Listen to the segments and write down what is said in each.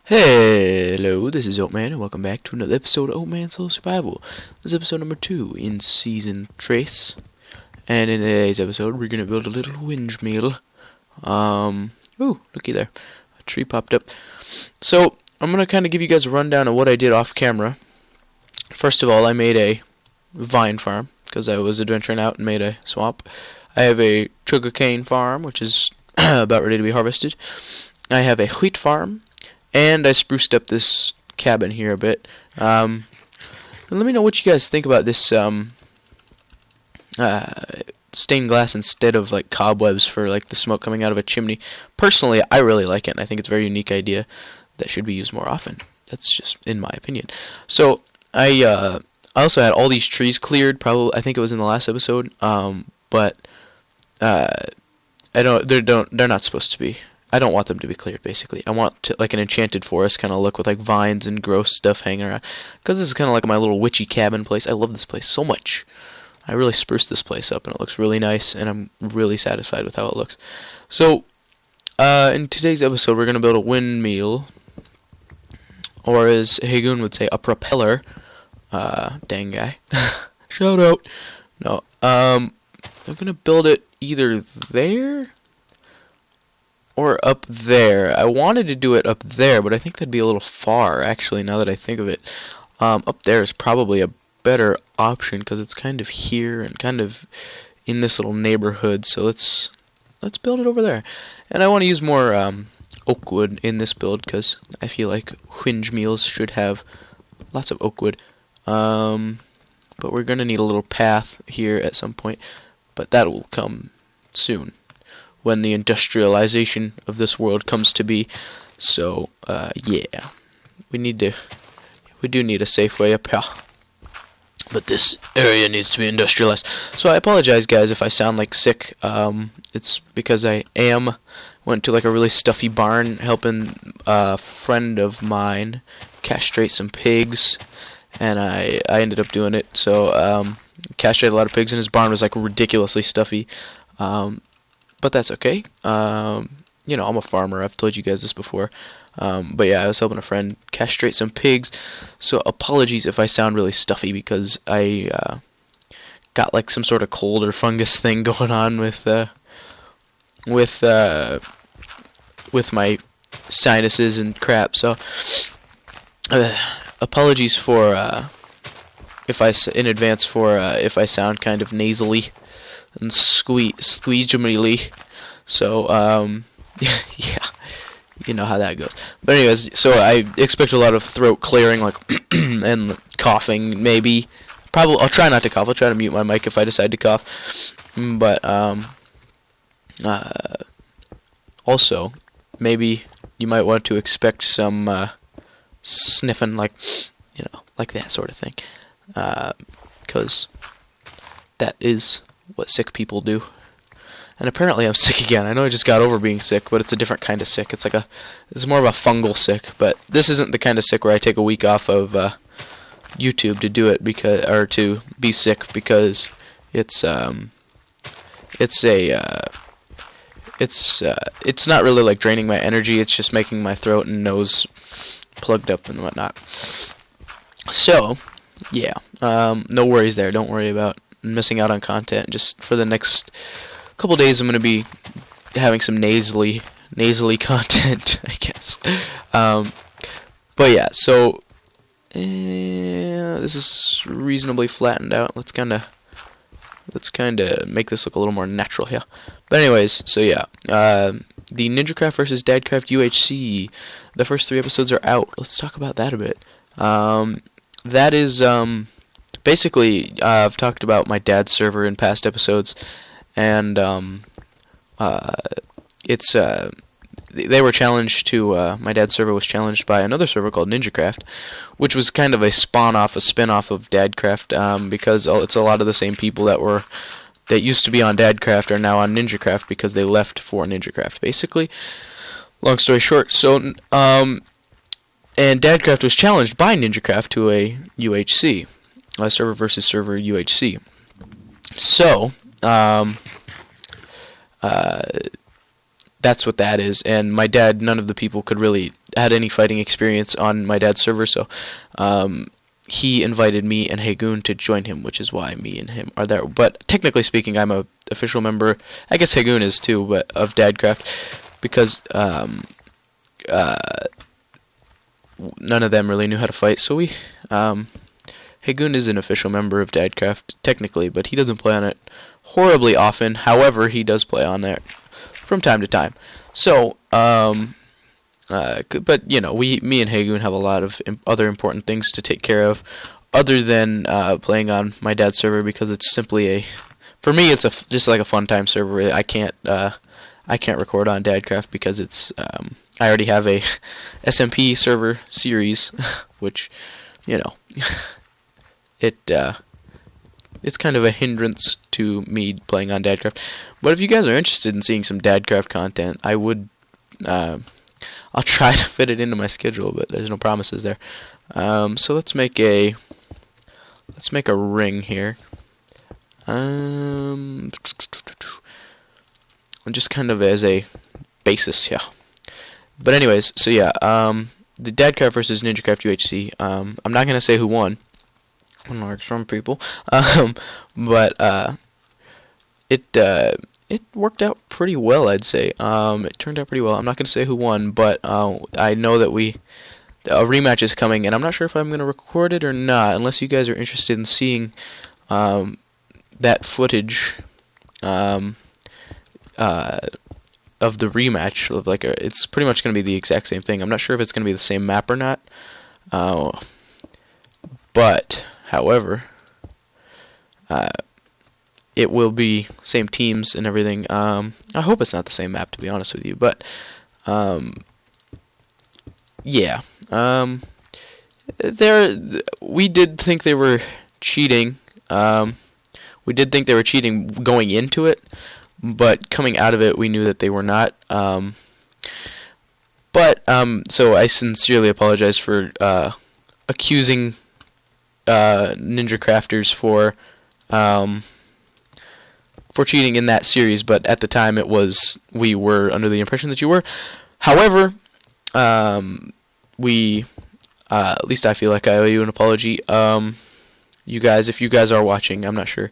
Hello, this is Oatman, and welcome back to another episode of Oatman Solo Survival. This is episode number 2 in Season Trace. And in today's episode, we're going to build a little windmill. Ooh, looky there. A tree popped up. So, I'm going to kind of give you guys a rundown of what I did off camera. First of all, I made a vine farm, because I was adventuring out and made a swamp. I have a sugarcane farm, which is about ready to be harvested. I have a wheat farm. And I spruced up this cabin here a bit. And let me know what you guys think about this stained glass instead of like cobwebs for like the smoke coming out of a chimney. Personally, I really like it, and I think it's a very unique idea that should be used more often. That's just in my opinion. So I also had all these trees cleared. Probably, I think it was in the last episode. But they're not supposed to be. I don't want them to be cleared, basically. I want like an enchanted forest kind of look with like vines and gross stuff hanging around. Because this is kind of like my little witchy cabin place. I love this place so much. I really spruced this place up and it looks really nice, and I'm really satisfied with how it looks. So, in today's episode, we're going to build a windmill. Or as Hagoon would say, a propeller. Dang guy. Shout out. No, I'm going to build it either there or up there. I wanted to do it up there, but I think that'd be a little far, actually, now that I think of it. Up there is probably a better option, because it's kind of here and kind of in this little neighborhood, so let's build it over there. And I want to use more oak wood in this build, because I feel like windmills should have lots of oak wood. But we're going to need a little path here at some point, but that will come soon, when the industrialization of this world comes to be. So, yeah. We do need a safe way up here. But this area needs to be industrialized. So I apologize, guys, if I sound like sick. It's because I went to like a really stuffy barn helping a friend of mine castrate some pigs. And I ended up doing it. So, castrated a lot of pigs, and his barn was like ridiculously stuffy. But that's okay. You know, I'm a farmer. I've told you guys this before. But yeah, I was helping a friend castrate some pigs. So apologies if I sound really stuffy, because I got like some sort of cold or fungus thing going on with my sinuses and crap. So apologies for if I sound kind of nasally and squeegeably. So, yeah, you know how that goes. But anyways, so I expect a lot of throat clearing, like, and coughing, maybe. Probably, I'll try not to cough. I'll try to mute my mic if I decide to cough. But, also, maybe you might want to expect some, sniffing, like, you know, like that sort of thing. 'Cause that is what sick people do. And apparently I'm sick again. I know I just got over being sick, but it's a different kind of sick. It's more of a fungal sick, but this isn't the kind of sick where I take a week off of YouTube to do it, or to be sick, because it's not really like draining my energy. It's just making my throat and nose plugged up and whatnot. So, yeah, no worries there. Don't worry about missing out on content. Just for the next couple days, I'm going to be having some nasally content, I guess. But yeah, so this is reasonably flattened out. Let's kind of make this look a little more natural here. But anyways, so yeah, the NinjaCraft versus Dadcraft UHC. The first 3 episodes are out. Let's talk about that a bit. That is basically, I've talked about my dad's server in past episodes, and they were challenged to, my dad's server was challenged by another server called NinjaCraft, which was kind of a spin-off of Dadcraft, because it's a lot of the same people that used to be on Dadcraft are now on NinjaCraft, because they left for NinjaCraft, basically. Long story short, so, and Dadcraft was challenged by NinjaCraft to a UHC, a server versus server UHC. So, that's what that is. And my dad, none of the people could really had any fighting experience on my dad's server, so he invited me and Hagoon to join him, which is why me and him are there. But technically speaking, I'm a official member. I guess Hagoon is too, but of Dadcraft, because none of them really knew how to fight. So Hagoon is an official member of Dadcraft technically, but he doesn't play on it horribly often. However, he does play on there from time to time. So, but me and Hagoon have a lot of other important things to take care of, other than playing on my dad's server, because it's simply for me, it's just like a fun time server. I can't record on Dadcraft because it's I already have a SMP server series, which it's kind of a hindrance to me playing on Dadcraft. But if you guys are interested in seeing some Dadcraft content, I would. I'll try to fit it into my schedule, but there's no promises there. So let's make a ring here. And just kind of as a basis, yeah. But anyways, so yeah, the Dadcraft versus NinjaCraft UHC. I'm not gonna say who won, unlike some people. But it worked out pretty well, I'd say. It turned out pretty well. I'm not going to say who won, but I know that a rematch is coming, and I'm not sure if I'm going to record it or not, unless you guys are interested in seeing that footage of the rematch. Of it's pretty much going to be the exact same thing. I'm not sure if it's going to be the same map or not. But, however, it will be same teams and everything. I hope it's not the same map, to be honest with you. But yeah, we did think they were cheating. We did think they were cheating going into it, but coming out of it, we knew that they were not. So I sincerely apologize for accusing Ninja Crafters for cheating in that series, but at the time we were under the impression that you were. However, at least I feel like I owe you an apology. You guys, if you guys are watching, I'm not sure,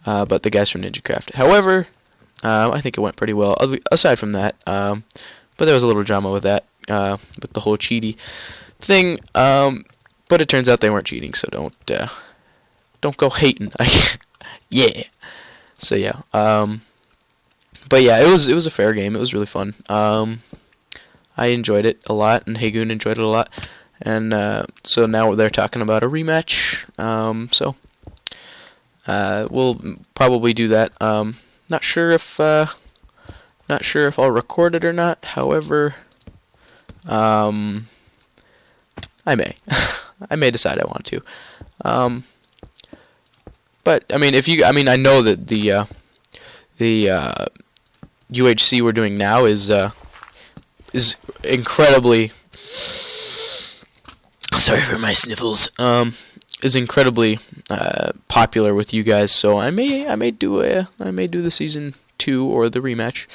but the guys from NinjaCraft. However, I think it went pretty well. Aside from that, but there was a little drama with that, with the whole cheaty thing. But it turns out they weren't cheating, so don't go hating. Yeah. So yeah, but yeah, it was a fair game. It was really fun. I enjoyed it a lot, and Hagoon enjoyed it a lot, and so now they're talking about a rematch. So we'll probably do that. Not sure if I'll record it or not. However, I may I may decide I want to. But I mean, I know that the UHC we're doing now is incredibly. Sorry for my sniffles. Is incredibly popular with you guys, so I may do the season 2 or the rematch,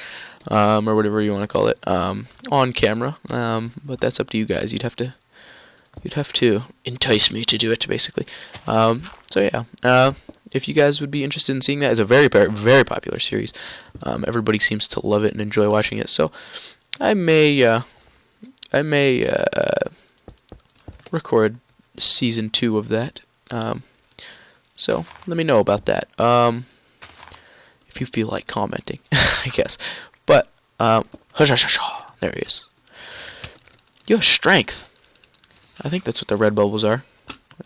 or whatever you want to call it, on camera. But that's up to you guys. You'd have to entice me to do it, basically. So yeah. If you guys would be interested in seeing that, it's a very, very popular series. Everybody seems to love it and enjoy watching it. So I may record season 2 of that. So let me know about that. If you feel like commenting, I guess. But there he is. Your strength. I think that's what the red bubbles are.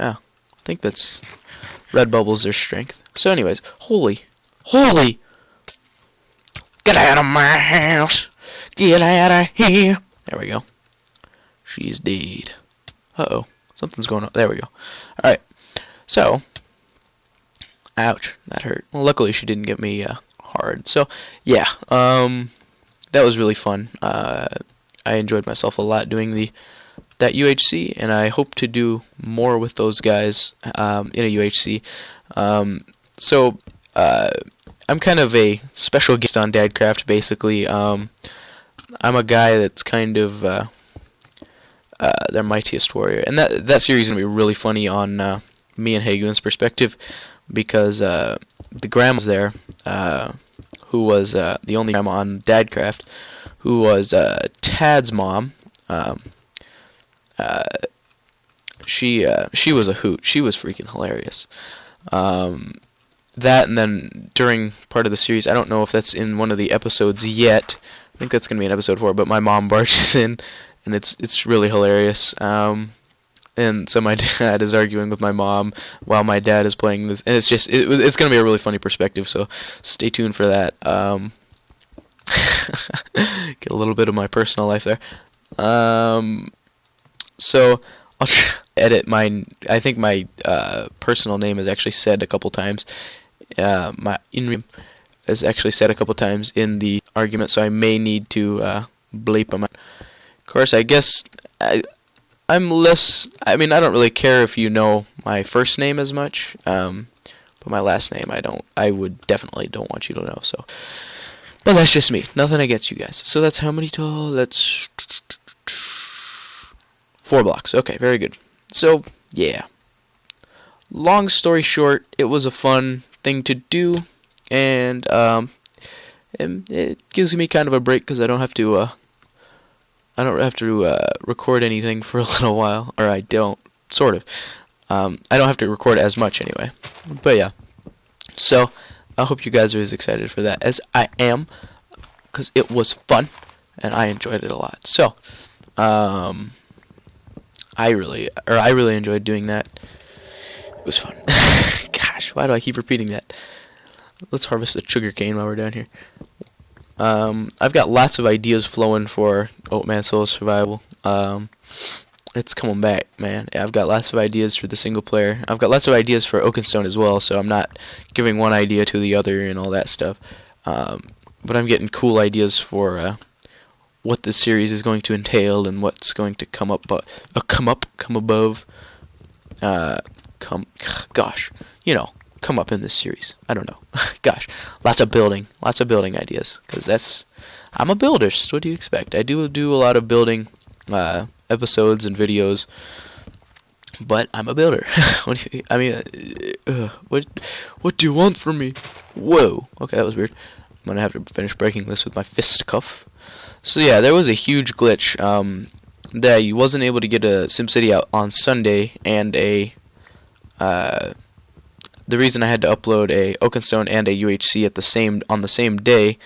Yeah, I think that's. Red bubbles their strength. So anyways, holy, get out of my house, get out of here. There we go. She's dead. Uh-oh, something's going on. There we go. Alright, so, ouch, that hurt. Well, luckily she didn't get me hard. So, yeah, that was really fun. I enjoyed myself a lot doing that UHC, and I hope to do more with those guys in a UHC. So I'm kind of a special guest on Dadcraft, basically. I'm a guy that's kind of their mightiest warrior, and that series is gonna be really funny on me and Hagun's perspective, because the grandma's there, who was the only grandma on Dadcraft, who was Tad's mom. She was a hoot. She was freaking hilarious. That, and then during part of the series, I don't know if that's in one of the episodes yet. I think that's gonna be in episode 4. But my mom barges in, and it's really hilarious. And so my dad is arguing with my mom while my dad is playing this, and it's gonna be a really funny perspective. So stay tuned for that. Get a little bit of my personal life there. So I'll try to edit my. I think my personal name is actually said a couple times. My in is actually said a couple times in the argument, so I may need to bleep them out. Of course, I guess I'm less. I mean, I don't really care if you know my first name as much, but my last name, I would definitely don't want you to know. So, but that's just me. Nothing against you guys. So that's how many tall? That's 4 blocks. Okay, very good. So yeah. Long story short, it was a fun thing to do, and it gives me kind of a break because I don't have to. I don't have to record anything for a little while, or I don't, sort of. I don't have to record as much anyway. But yeah. So, I hope you guys are as excited for that as I am, because it was fun, and I enjoyed it a lot. So, I really enjoyed doing that. It was fun. Gosh, why do I keep repeating that? Let's harvest the sugar cane while we're down here. I've got lots of ideas flowing for Oatman Solo Survival. It's coming back, man. I've got lots of ideas for the single player. I've got lots of ideas for Oakenstone as well, so I'm not giving one idea to the other and all that stuff. But I'm getting cool ideas for what the series is going to entail and what's going to come above. Come up in this series. I don't know. Gosh, lots of building ideas, because I'm a builder, so what do you expect? I do a lot of building episodes and videos, but I'm a builder. What do you want from me? Whoa, okay, that was weird. I'm gonna have to finish breaking this with my fist cuff. So yeah, there was a huge glitch that you wasn't able to get a SimCity out on Sunday, and the reason I had to upload a Oakenstone and a UHC on the same day,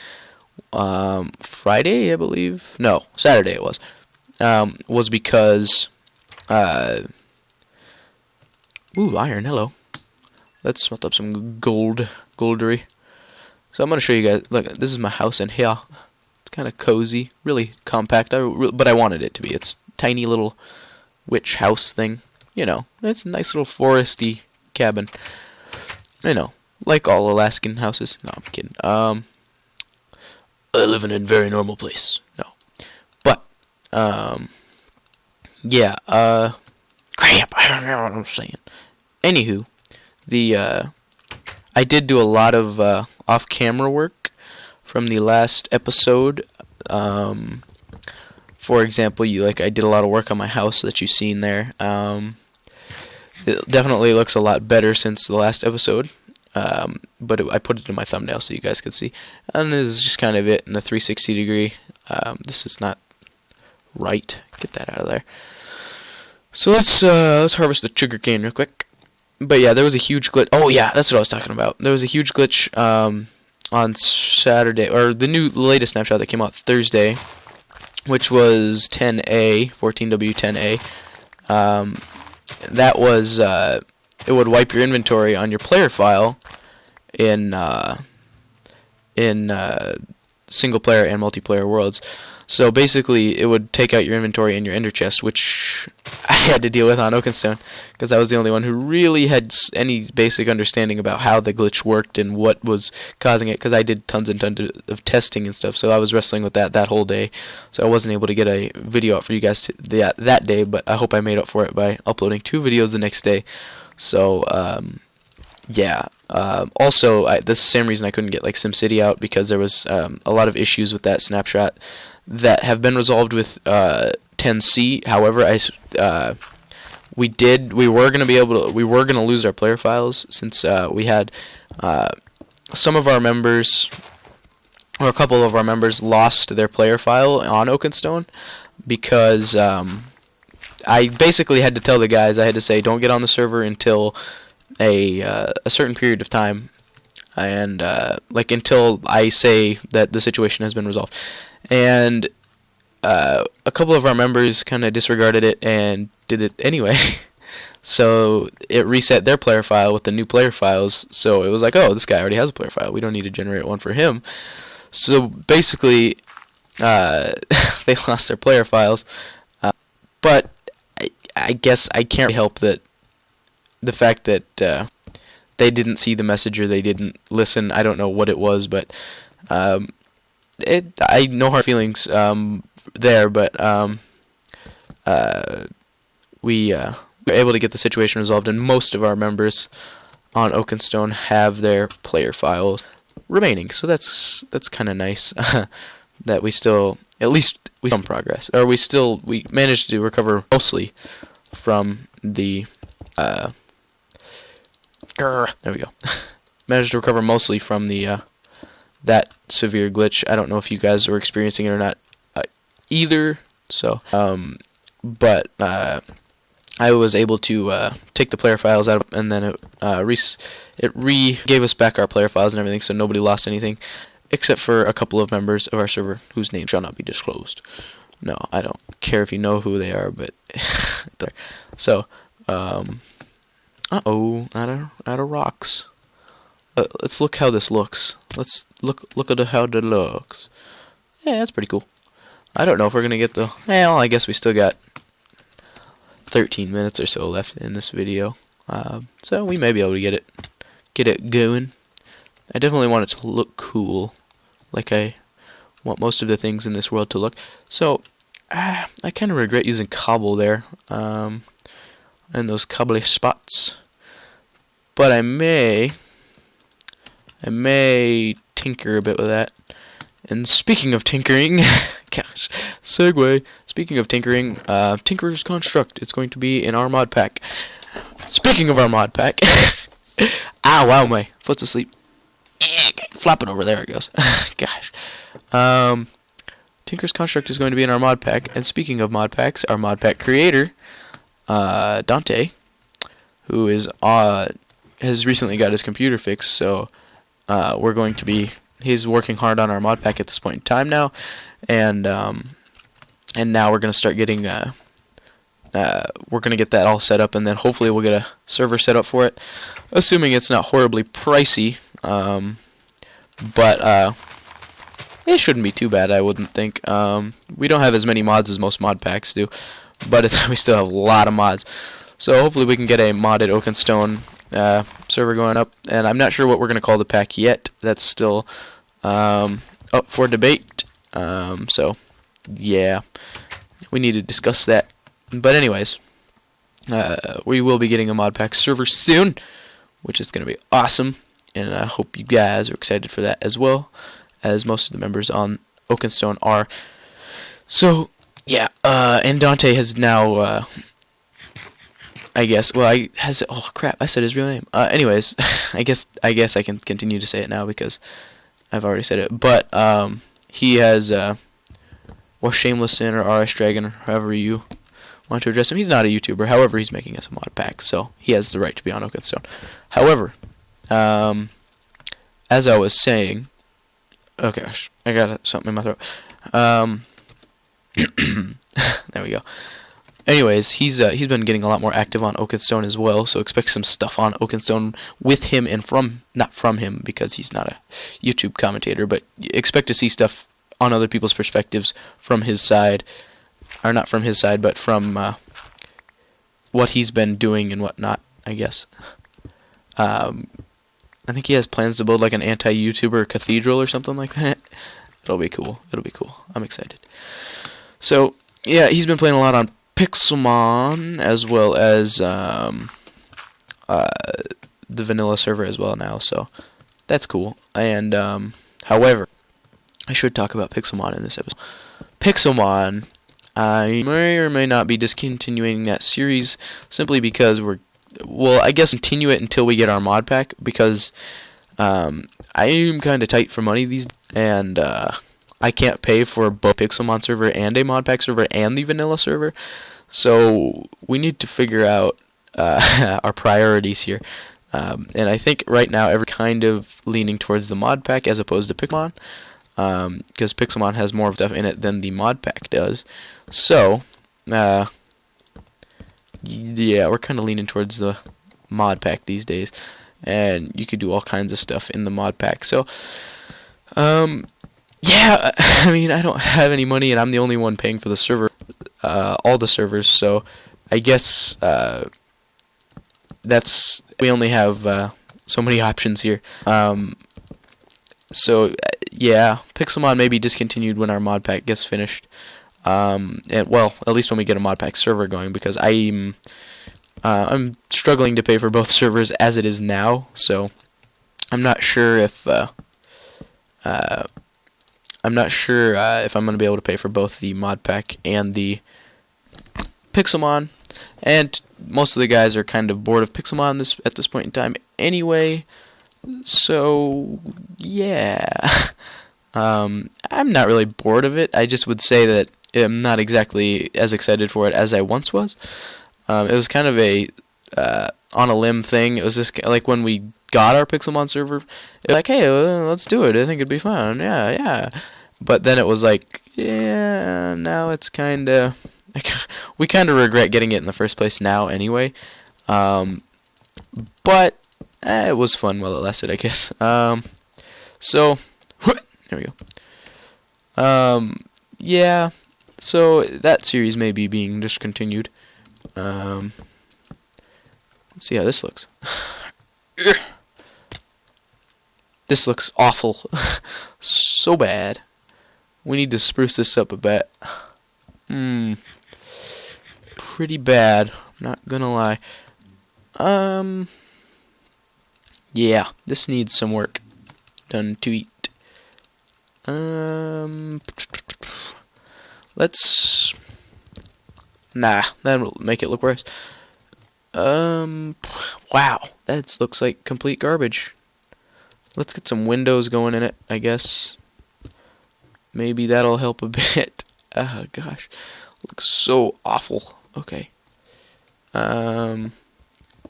Friday, I believe. No, Saturday it was because iron, hello. Let's smelt up some goldery. So I'm gonna show you guys. Look, this is my house in here. It's kind of cozy, really compact. But I wanted it to be. It's tiny little witch house thing. It's a nice little foresty cabin. Like all Alaskan houses. No, I'm kidding. I live in a very normal place. No. But, yeah, crap, I don't know what I'm saying. Anywho, I did do a lot of, off-camera work from the last episode. For example, I did a lot of work on my house that you've seen there. It definitely looks a lot better since the last episode, but I put it in my thumbnail so you guys could see. And this is just kind of it in a 360 degree. This is not right. Get that out of there. So let's harvest the sugar cane real quick. But yeah, there was a huge glitch. Oh yeah, that's what I was talking about. There was a huge glitch on Saturday, or the latest snapshot that came out Thursday, which was 10A, 14W10A. That was it would wipe your inventory on your player file in single player and multiplayer worlds. So basically, it would take out your inventory in your ender chest, which I had to deal with on Oakenstone, because I was the only one who really had any basic understanding about how the glitch worked and what was causing it, because I did tons and tons of testing and stuff, so I was wrestling with that whole day, so I wasn't able to get a video out for you guys that day, but I hope I made up for it by uploading 2 videos the next day. So, yeah. Also, that's the same reason I couldn't get SimCity out, because there was a lot of issues with that snapshot that have been resolved with 10 can see. However, we were gonna lose our player files since we had some of our members, or a couple of our members, lost their player file on Oakenstone because I basically had to tell the guys, I had to say, don't get on the server until a certain period of time, and like until I say that the situation has been resolved. And a couple of our members kind of disregarded it and did it anyway. So it reset their player file with the new player files. So it was like, oh, this guy already has a player file. We don't need to generate one for him. So basically, they lost their player files. But I guess I can't really help that the fact that they didn't see the message or they didn't listen. I don't know what it was, but I no hard feelings there. But we were able to get the situation resolved, and most of our members on Oakenstone have their player files remaining. So that's kind of nice that we still, at least we some progress, or we managed to recover mostly from the there we go. Managed to recover mostly from the that severe glitch. I don't know if you guys were experiencing it or not either. So but I was able to take the player files out, and then it gave us back our player files and everything, so nobody lost anything, except for a couple of members of our server whose names shall not be disclosed. No, I don't care if you know who they are, but so uh-oh, out of rocks. Let's look how this looks. Let's look at how it looks. Yeah, that's pretty cool. I don't know if we're gonna get the. Well, I guess we still got 13 minutes or so left in this video, so we may be able to get it going. I definitely want it to look cool, like I want most of the things in this world to look. So I kind of regret using cobble there, and those cobbly spots, but I may tinker a bit with that. And speaking of tinkering, gosh, segue. Speaking of tinkering, Tinker's Construct. It's going to be in our mod pack. Speaking of our mod pack, ow, wow, my foot's asleep. Flap it over, there it goes. Gosh. Tinker's Construct is going to be in our mod pack. And speaking of mod packs, our mod pack creator, Dante, who is has recently got his computer fixed, so we're going to be. He's working hard on our mod pack at this point in time now, and now we're gonna start getting we're gonna get that all set up, and then hopefully we'll get a server set up for it, assuming it's not horribly pricey. But it shouldn't be too bad, I wouldn't think. We don't have as many mods as most mod packs do, but we still have a lot of mods. So hopefully we can get a modded Oakenstone server going up, and I'm not sure what we're going to call the pack yet. That's still up for debate. So yeah, we need to discuss that. But anyways, we will be getting a mod pack server soon, which is going to be awesome, and I hope you guys are excited for that as well, as most of the members on Oakenstone are. So yeah, and Dante has now I guess. Well, oh crap! I said his real name. Anyways, I guess I can continue to say it now because I've already said it. But he has, or Shameless Sin or RS Dragon, or however you want to address him. He's not a YouTuber. However, he's making us a mod pack, so he has the right to be on Oakenstone. However, as I was saying, oh gosh, I got something in my throat. There we go. Anyways, he's been getting a lot more active on Oakenstone as well, so expect some stuff on Oakenstone with him and not from him, because he's not a YouTube commentator, but expect to see stuff on other people's perspectives from his side, or not from his side, but from what he's been doing and whatnot, I guess. I think he has plans to build like an anti-YouTuber cathedral or something like that. It'll be cool. I'm excited. So, yeah, he's been playing a lot on Pixelmon, as well as the vanilla server as well now, so that's cool. And however, I should talk about Pixelmon in this episode. Pixelmon I may or may not be discontinuing that series simply because I guess continue it until we get our mod pack, because I am kind of tight for money these days, and I can't pay for both Pixelmon server and a mod pack server and the vanilla server, so we need to figure out our priorities here. And I think right now every kind of leaning towards the mod pack as opposed to Pixelmon, because Pixelmon has more stuff in it than the mod pack does. So, yeah, we're kind of leaning towards the mod pack these days, and you could do all kinds of stuff in the mod pack. So, yeah, I mean, I don't have any money, and I'm the only one paying for the server, all the servers. So, I guess we only have so many options here. So yeah, Pixelmon may be discontinued when our mod pack gets finished. And well, at least when we get a mod pack server going, because I'm struggling to pay for both servers as it is now. So I'm not sure if I'm going to be able to pay for both the mod pack and the Pixelmon. And most of the guys are kind of bored of Pixelmon at this point in time anyway. So, yeah. I'm not really bored of it. I just would say that I'm not exactly as excited for it as I once was. It was kind of a on a limb thing. It was just like when we got our Pixelmon server, it was like, hey, let's do it. I think it'd be fun. Yeah. But then it was like, yeah, now it's kind of... we kind of regret getting it in the first place now anyway. But it was fun while it lasted, I guess. So, there we go. Yeah, so that series may be being discontinued. Let's see how this looks. This looks awful. So bad. We need to spruce this up a bit. Pretty bad, I'm not gonna lie. Yeah, this needs some work done to it. That'll make it look worse. Wow, that looks like complete garbage. Let's get some windows going in it, I guess. Maybe that'll help a bit. Oh gosh, looks so awful. Okay.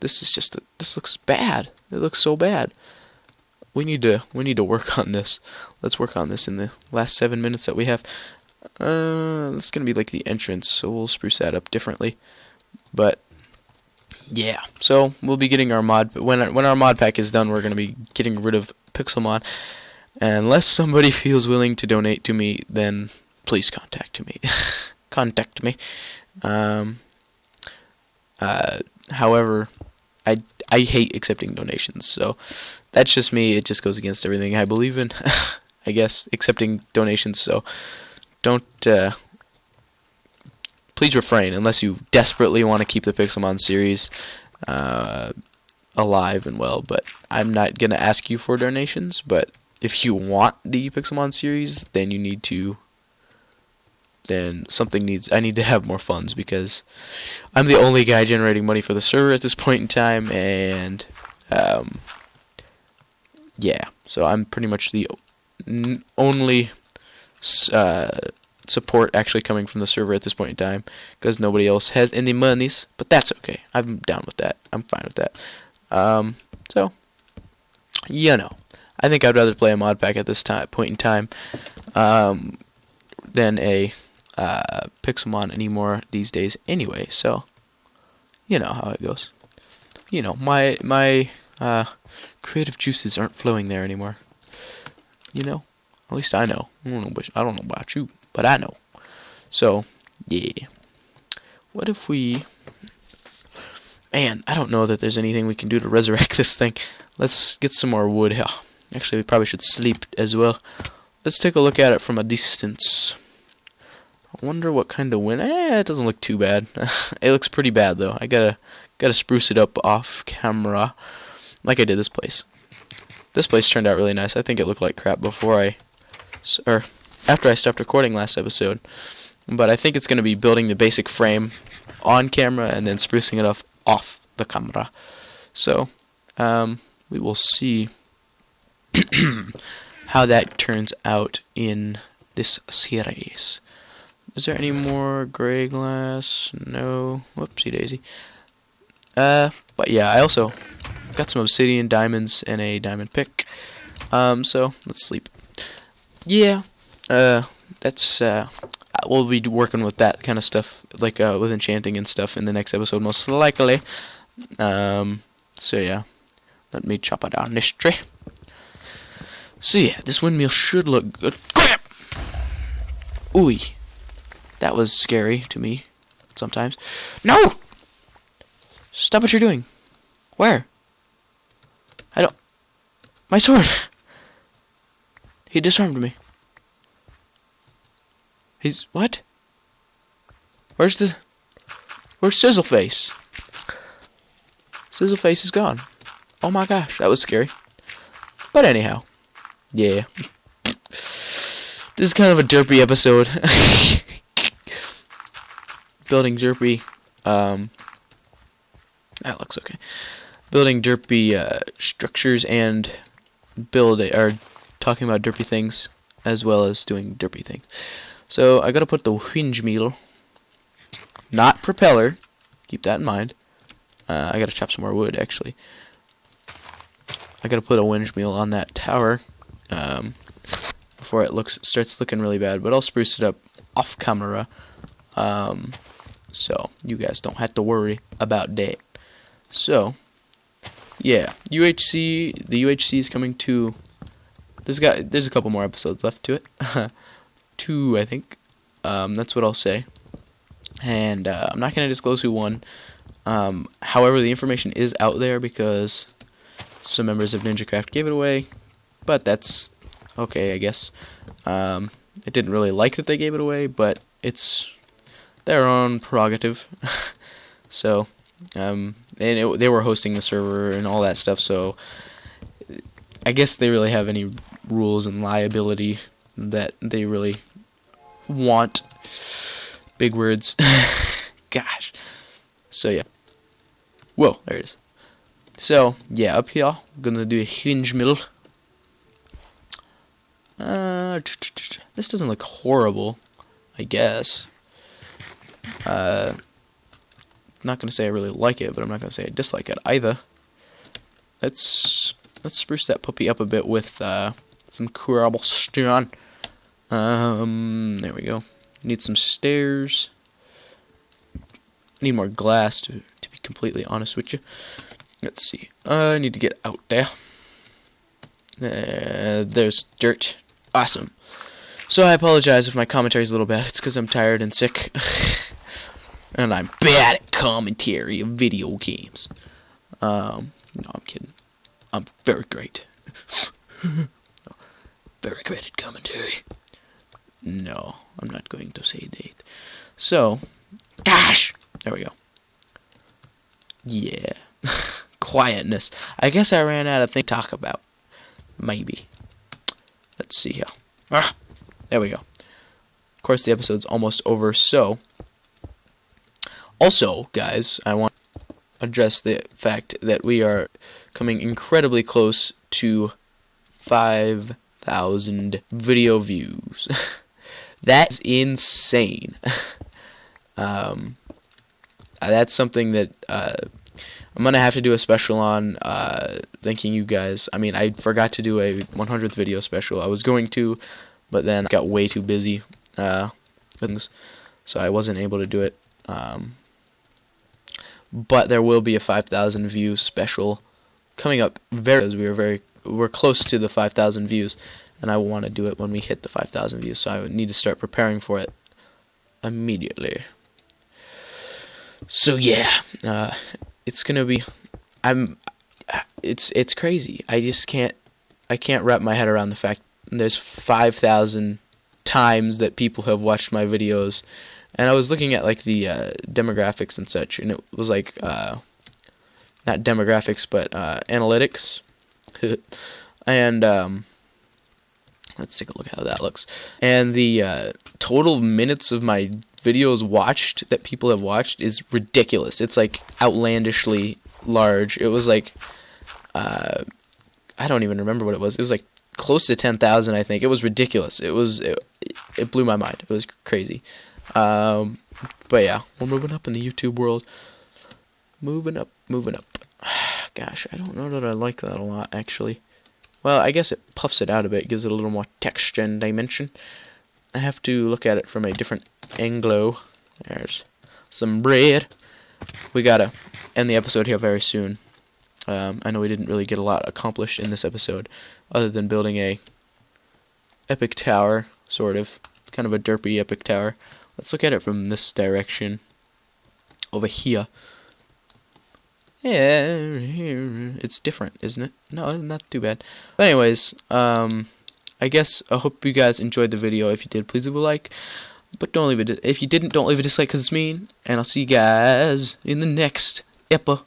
This looks bad. It looks so bad. We need to work on this. Let's work on this in the last 7 minutes that we have. It's gonna be like the entrance, so we'll spruce that up differently. But yeah, so we'll be getting our mod when our mod pack is done. We're gonna be getting rid of Pixelmon. Unless somebody feels willing to donate to me, then please contact me. Contact me. However, I hate accepting donations, so that's just me. It just goes against everything I believe in. I guess accepting donations. So don't. Please refrain unless you desperately want to keep the Pixelmon series alive and well. But I'm not gonna ask you for donations. But if you want the Pixelmon series, then you need to. I need to have more funds, because I'm the only guy generating money for the server at this point in time, and yeah, so I'm pretty much the only support actually coming from the server at this point in time, because nobody else has any monies, but that's okay. I'm down with that. I'm fine with that. So, I think I'd rather play a mod pack at this point in time than a Pixelmon anymore these days anyway, so you know how it goes. My creative juices aren't flowing there anymore. At least I know. I don't know about you, but I know. So, yeah. What if we... Man, I don't know that there's anything we can do to resurrect this thing. Let's get some more wood. Actually, we probably should sleep as well. Let's take a look at it from a distance. I wonder what kind of wind. It doesn't look too bad. It looks pretty bad though. I gotta spruce it up off camera, like I did this place. This place turned out really nice. I think it looked like crap after I stopped recording last episode. but I think it's going to be building the basic frame on camera and then sprucing it up off the camera. So we will see how that turns out in this series. Is there any more gray glass? No. Whoopsie daisy. But yeah, I also got some obsidian diamonds and a diamond pick. So let's sleep. Yeah. That's we'll be working with that kind of stuff, like with enchanting and stuff in the next episode, most likely. So yeah, let me chop it down this tree. So yeah, this windmill should look good. Crap! Ooh, that was scary to me sometimes. No! Stop what you're doing. Where? I don't... My sword! He disarmed me. He's... What? Where's Sizzleface? Sizzleface is gone. Oh my gosh, that was scary. But anyhow. Yeah. This is kind of a derpy episode. Building derpy... that looks okay. Building derpy structures and talking about derpy things as well as doing derpy things. So I gotta put the windmill, not propeller. Keep that in mind. I gotta chop some more wood actually. I gotta put a windmill on that tower before it starts looking really bad. But I'll spruce it up off camera, so you guys don't have to worry about that. So, yeah, the UHC is coming to. There's a couple more episodes left to it. 2, I think. That's what I'll say. And I'm not going to disclose who won. However, the information is out there because some members of NinjaCraft gave it away. But that's okay, I guess. I didn't really like that they gave it away, but it's their own prerogative. So, they were hosting the server and all that stuff, so I guess they really have any rules and liability that they really want. Big words. Gosh. So yeah. Whoa, there it is. So yeah, up here, I'm gonna do a hinge middle. This doesn't look horrible, I guess. Not gonna say I really like it, but I'm not gonna say I dislike it either. Let's spruce that puppy up a bit with some cobblestone. There we go. Need some stairs. Need more glass to be completely honest with you. Let's see. I need to get out there. There's dirt. Awesome. So I apologize if my commentary is a little bad. It's because I'm tired and sick. And I'm bad at commentary of video games. No, I'm kidding. I'm very great. Very great at commentary. No, I'm not going to say that. So, gosh! There we go. Yeah. Quietness. I guess I ran out of things to talk about. Maybe. Let's see here. There we go. Of course, the episode's almost over, so... Also, guys, I want to address the fact that we are coming incredibly close to 5,000 video views. That's insane. That's something that I'm going to have to do a special on, thanking you guys. I mean, I forgot to do a 100th video special. I was going to, but then I got way too busy, so I wasn't able to do it. But there will be a 5,000 view special coming up because we're close to the 5,000 views, and I want to do it when we hit the 5,000 views. So I would need to start preparing for it immediately. So yeah, it's gonna be. It's crazy. I can't wrap my head around the fact there's 5,000 times that people have watched my videos. And I was looking at like the demographics and such, and it was like not demographics but analytics, and Let's take a look at how that looks. And the total minutes of my videos watched that people have watched is ridiculous. It's like outlandishly large. It was like I don't even remember what it was. It was like close to 10,000, I think. It was ridiculous. It blew my mind. It was crazy. But yeah, we're moving up in the YouTube world. Moving up. Gosh, I don't know that I like that a lot, actually. Well, I guess it puffs it out a bit, gives it a little more texture and dimension. I have to look at it from a different angle. There's some bread. We gotta end the episode here very soon. I know we didn't really get a lot accomplished in this episode, other than building a epic tower, sort of. Kind of a derpy epic tower. Let's look at it from this direction. Over here. Yeah, it's different, isn't it? No, not too bad. But anyways, I guess I hope you guys enjoyed the video. If you did, please leave a like. But don't leave it. If you didn't, don't leave a dislike because it's mean. And I'll see you guys in the next episode.